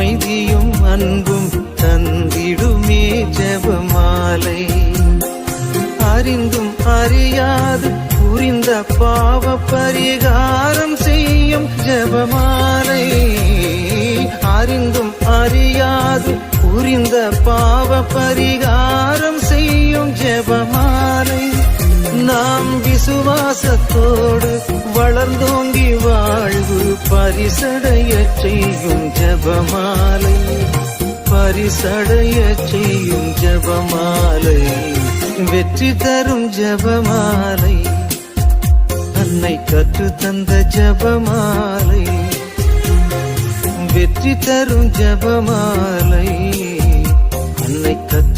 அமைதியும் அன்பும் தந்திடுமே ஜெபமாலை. அறிந்தும் அறியாது புரிந்த பாவ பரிகாரம் செய்யும் ஜெபமாலை. அறிந்தும் அறியாது புரிந்த பாவ பரிகாரம் செய்யும் ஜெபமாலை. நாம் விசுவாசத்தோடு வளர்ந்தோங்கி வாழ்வு பரிசடைய செய்யும் ஜெபமாலை. பரிசடைய செய்யும் ஜெபமாலை. வெற்றி தரும் ஜெபமாலை. அன்னை கற்று தந்த ஜெபமாலை. வெற்றி தரும் ஜெபமாலை. அன்னை கற்று